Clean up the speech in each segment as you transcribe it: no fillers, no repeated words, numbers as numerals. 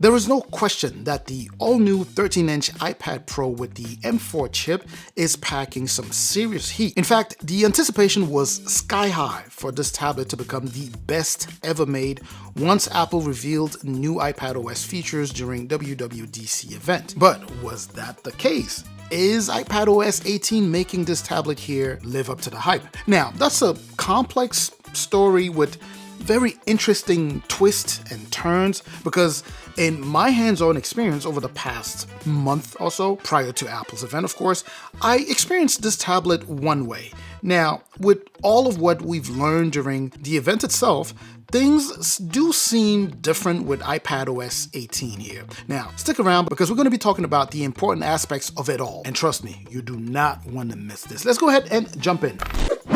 There is no question that the all-new 13-inch iPad Pro with the M4 chip is packing some serious heat. In fact, the anticipation was sky high for this tablet to become the best ever made once Apple revealed new iPadOS features during WWDC event. But was that the case? Is iPadOS 18 making this tablet here live up to the hype? Now, that's a complex story with very interesting twists and turns, because in my hands-on experience over the past month or so, prior to Apple's event of course, I experienced this tablet one way. Now, with all of what we've learned during the event itself, things do seem different with iPadOS 18 here. Now, stick around because we're going to be talking about the important aspects of it all. And trust me, you do not want to miss this. Let's go ahead and jump in.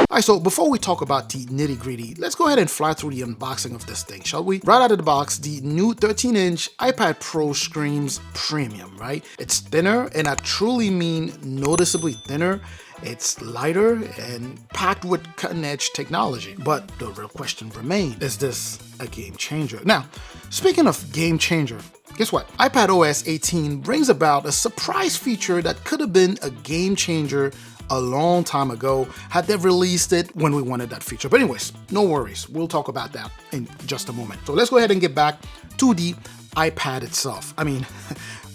Alright, so before we talk about the nitty-gritty, let's go ahead and fly through the unboxing of this thing, shall we? Right out of the box, the new 13-inch iPad Pro screams premium, right? It's thinner, and I truly mean noticeably thinner. It's lighter and packed with cutting-edge technology. But the real question remains, is this a game changer? Now, speaking of game changer, guess what? iPadOS 18 brings about a surprise feature that could have been a game changer a long time ago had they released it when we wanted that feature. But anyways, no worries. We'll talk about that in just a moment. So let's go ahead and get back to the iPad itself. I mean,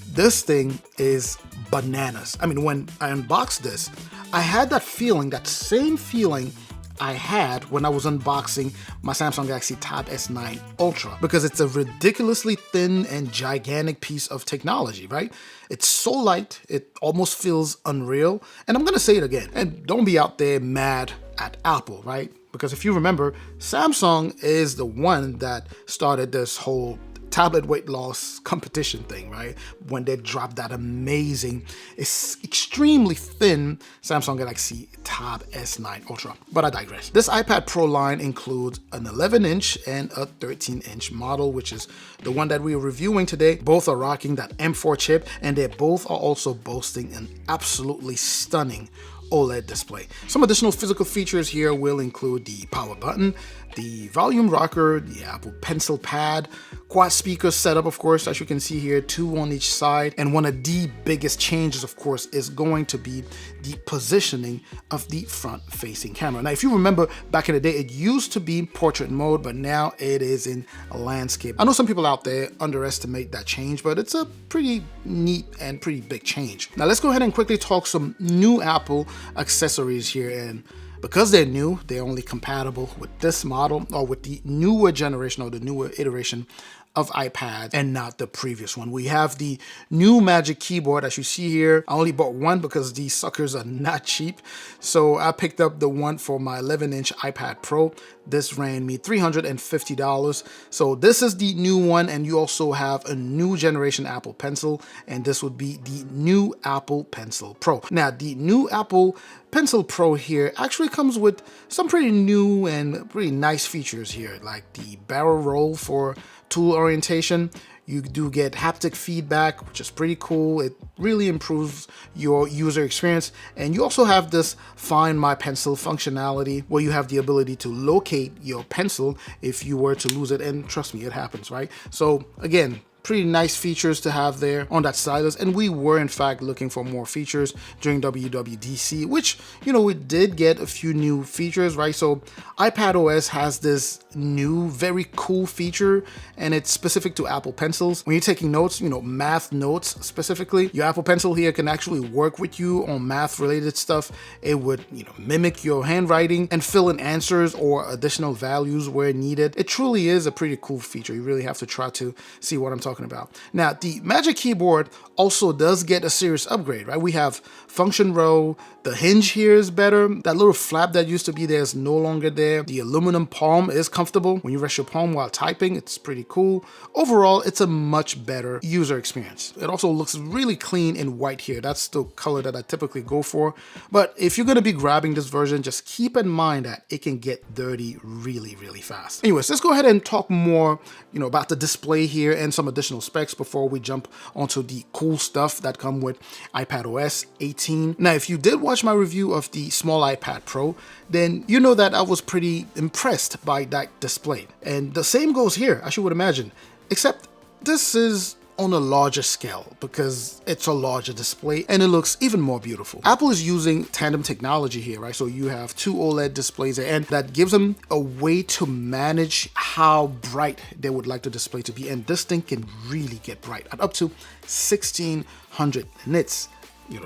this thing is bananas. I mean, when I unboxed this, I had that feeling, that same feeling I had when I was unboxing my Samsung Galaxy Tab S9 Ultra, because it's a ridiculously thin and gigantic piece of technology, right? It's so light, it almost feels unreal. And I'm gonna say it again, and don't be out there mad at Apple, right? Because if you remember, Samsung is the one that started this whole tablet weight loss competition thing, right? When they dropped that amazing, it's extremely thin Samsung Galaxy Tab S9 Ultra. But I digress. This iPad Pro line includes an 11-inch and a 13-inch model, which is the one that we are reviewing today. Both are rocking that M4 chip, and they both are also boasting an absolutely stunning OLED display. Some additional physical features here will include the power button, the volume rocker, the Apple Pencil pad, quad speaker setup, of course, as you can see here, 2 on each side. And one of the biggest changes, of course, is going to be the positioning of the front-facing camera. Now, if you remember back in the day, it used to be portrait mode, but now it is in landscape. I know some people out there underestimate that change, but it's a pretty neat and pretty big change. Now, let's go ahead and quickly talk some new Apple accessories here. And because they're new, they're only compatible with this model or with the newer generation or the newer iteration of iPad and not the previous one. We have the new Magic Keyboard, as you see here. I only bought one because these suckers are not cheap. So I picked up the one for my 11-inch iPad Pro. This ran me $350. So this is the new one, and you also have a new generation Apple Pencil, and this would be the new Apple Pencil Pro. Now, the new Apple Pencil Pro here actually comes with some pretty new and pretty nice features here, like the barrel roll for tool orientation. You do get haptic feedback, which is pretty cool. It really improves your user experience. And you also have this Find My Pencil functionality where you have the ability to locate your pencil if you were to lose it. And trust me, it happens, right? So again, pretty nice features to have there on that stylus. And we were in fact looking for more features during WWDC, which, you know, we did get a few new features, right? So iPadOS has this new, very cool feature, and it's specific to Apple Pencils. When you're taking notes, you know, math notes specifically, your Apple Pencil here can actually work with you on math related stuff. It would, you know, mimic your handwriting and fill in answers or additional values where needed. It truly is a pretty cool feature. You really have to try to see what I'm talking about. Now, the Magic Keyboard also does get a serious upgrade, right? We have function row, the hinge here is better, that little flap that used to be there is no longer there, the aluminum palm is comfortable. When you rest your palm while typing, it's pretty cool. Overall, it's a much better user experience. It also looks really clean in white here. That's the color that I typically go for. But if you're going to be grabbing this version, just keep in mind that it can get dirty really, really fast. Anyways, let's go ahead and talk more, you know, about the display here and some additional specs before we jump onto the cool stuff that come with iPadOS 18. Now, if you did watch my review of the small iPad Pro, then you know that I was pretty impressed by that display. And the same goes here, as you would imagine, except this is on a larger scale because it's a larger display and it looks even more beautiful. Apple is using tandem technology here, right? So you have two OLED displays and that gives them a way to manage how bright they would like the display to be. And this thing can really get bright at up to 1600 nits.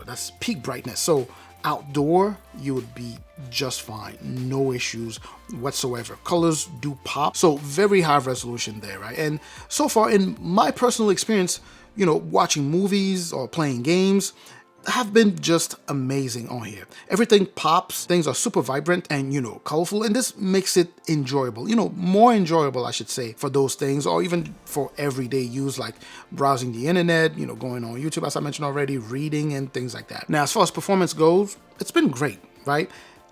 That's peak brightness. So outdoor, you would be just fine. No issues whatsoever. Colors do pop. So very high resolution there, right? And so far in my personal experience, watching movies or playing games have been just amazing on here. Everything pops, things are super vibrant and, colorful, and this makes it enjoyable, more enjoyable, I should say, for those things, or even for everyday use, like browsing the internet, going on YouTube, as I mentioned already, reading and things like that. Now, as far as performance goes, it's been great, right?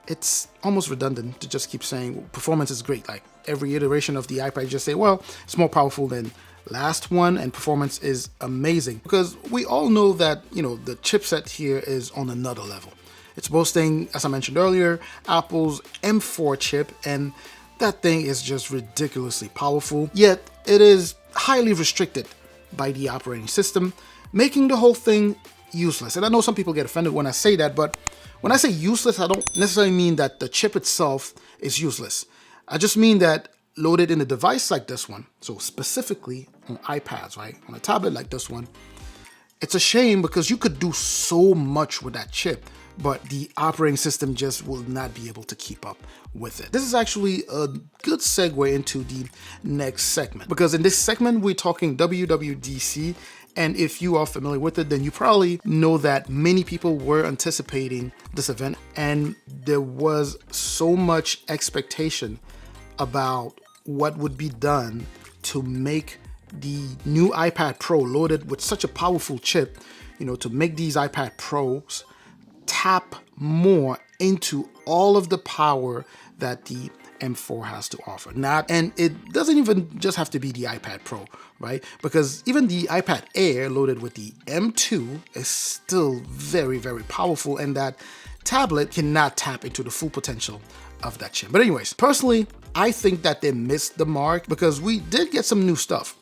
It's almost redundant to just keep saying performance is great. Like every iteration of the iPad, you just say, well, it's more powerful than last one and performance is amazing, because we all know that the chipset here is on another level. It's boasting, as I mentioned earlier, Apple's M4 chip, and that thing is just ridiculously powerful, yet it is highly restricted by the operating system, making the whole thing useless. And I know some people get offended when I say that, but when I say useless, I don't necessarily mean that the chip itself is useless. I just mean that loaded in a device like this one, so specifically on iPads, right? On a tablet like this one, it's a shame because you could do so much with that chip, but the operating system just will not be able to keep up with it. This is actually a good segue into the next segment, because in this segment, we're talking WWDC. And if you are familiar with it, then you probably know that many people were anticipating this event, and there was so much expectation about what would be done to make the new iPad Pro loaded with such a powerful chip, to make these iPad Pros tap more into all of the power that the M4 has to offer. And it doesn't even just have to be the iPad Pro, right? Because even the iPad Air loaded with the M2 is still very, very powerful, and that tablet cannot tap into the full potential of that chip. But anyways, personally, I think that they missed the mark because we did get some new stuff,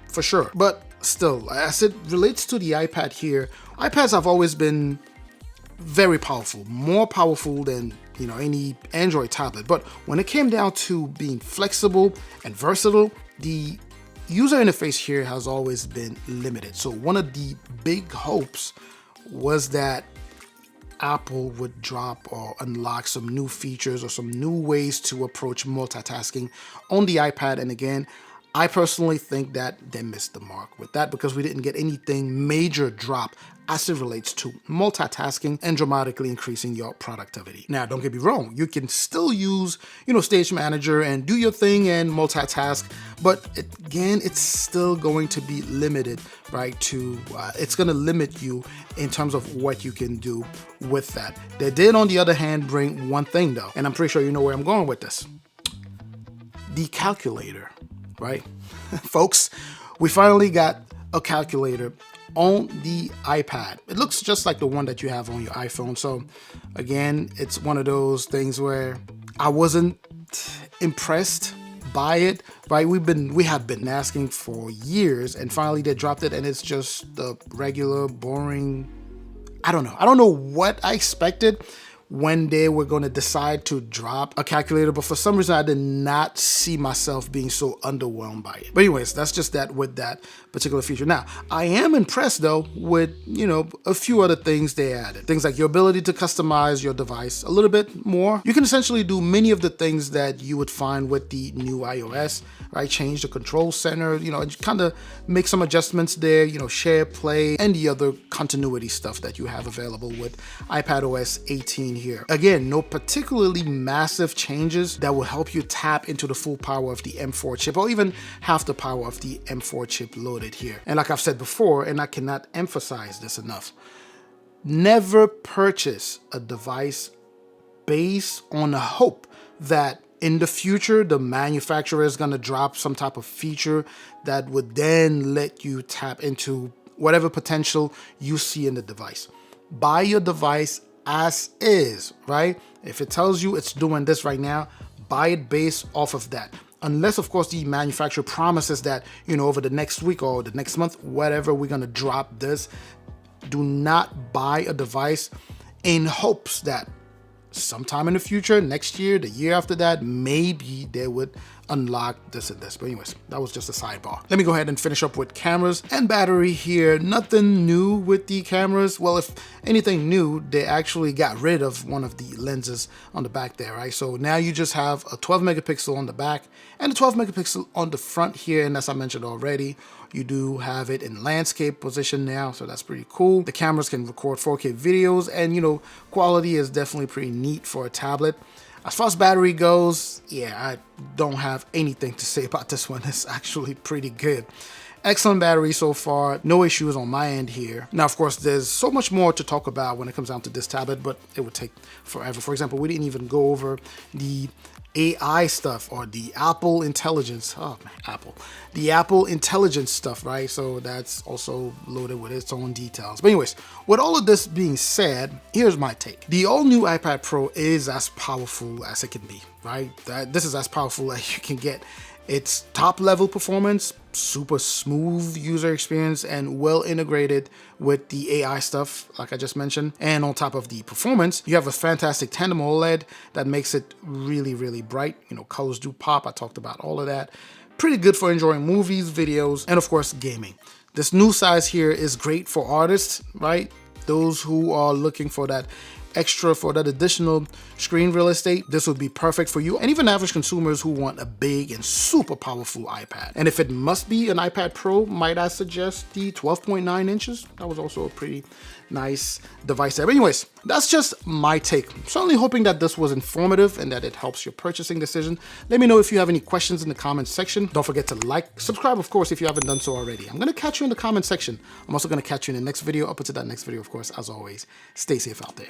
for sure. But still, as it relates to the iPad here, iPads have always been very powerful, more powerful than any Android tablet. But when it came down to being flexible and versatile, the user interface here has always been limited. So one of the big hopes was that Apple would drop or unlock some new features or some new ways to approach multitasking on the iPad. And again, I personally think that they missed the mark with that because we didn't get anything major drop as it relates to multitasking and dramatically increasing your productivity. Now, don't get me wrong, you can still use, Stage Manager and do your thing and multitask, but again, it's still going to be limited, right? It's going to limit you in terms of what you can do with that. They did, on the other hand, bring one thing though, and I'm pretty sure you know where I'm going with this. The calculator, right? Folks, we finally got a calculator on the iPad. It looks just like the one that you have on your iPhone. So again, it's one of those things where I wasn't impressed by it, right? We have been asking for years, and finally they dropped it, and it's just the regular, boring, I don't know what I expected when they were going to decide to drop a calculator, but for some reason I did not see myself being so underwhelmed by it. But anyways, that's just that with that particular feature. Now, I am impressed though with, a few other things they added. Things like your ability to customize your device a little bit more. You can essentially do many of the things that you would find with the new iOS, right? Change the control center, and kind of make some adjustments there, share, play, and the other continuity stuff that you have available with iPadOS 18 here. Again, no particularly massive changes that will help you tap into the full power of the M4 chip, or even half the power of the M4 chip loaded here. And like I've said before, and I cannot emphasize this enough, never purchase a device based on the hope that in the future the manufacturer is going to drop some type of feature that would then let you tap into whatever potential you see in the device. Buy your device as is, right? If it tells you it's doing this right now, buy it based off of that. unless of course the manufacturer promises that, you know, over the next week or the next month, whatever, we're gonna drop this. Do not buy a device in hopes that sometime in the future, next year, the year after that, maybe they would unlock this and this. But anyways, that was just a sidebar. Let me go ahead and finish up with cameras and battery here. Nothing new with the cameras. Well, if anything new, they actually got rid of one of the lenses on the back there, right? So now you just have a 12 megapixel on the back and a 12 megapixel on the front here. And as I mentioned already, you do have it in landscape position now, so that's pretty cool. The cameras can record 4K videos, and you know, quality is definitely pretty neat for a tablet. As far as battery goes, yeah, I don't have anything to say about this one. It's actually pretty good. Excellent battery so far, no issues on my end here. Now, of course, there's so much more to talk about when it comes down to this tablet, but it would take forever. For example, we didn't even go over the AI stuff or the Apple Intelligence. Oh man, Apple. The Apple Intelligence stuff, right? So that's also loaded with its own details. But anyways, with all of this being said, here's my take. The all-new iPad Pro is as powerful as it can be, right? This is as powerful as you can get. It's top-level performance, super smooth user experience, and well integrated with the AI stuff, like I just mentioned. And on top of the performance, you have a fantastic tandem OLED that makes it really, really bright. You know, colors do pop. I talked about all of that. Pretty good for enjoying movies, videos, and of course, gaming. This new size here is great for artists, right? Those who are looking for that extra, for that additional screen real estate, this would be perfect for you, and even average consumers who want a big and super powerful iPad. And if it must be an iPad Pro, might I suggest the 12.9 inches? That was also a pretty nice device there. But anyways, that's just my take. Certainly hoping that this was informative and that it helps your purchasing decision. Let me know if you have any questions in the comments section. Don't forget to like, subscribe, of course, if you haven't done so already. I'm gonna catch you in the comment section. I'm also gonna catch you in the next video. Up until that next video, of course, as always, stay safe out there.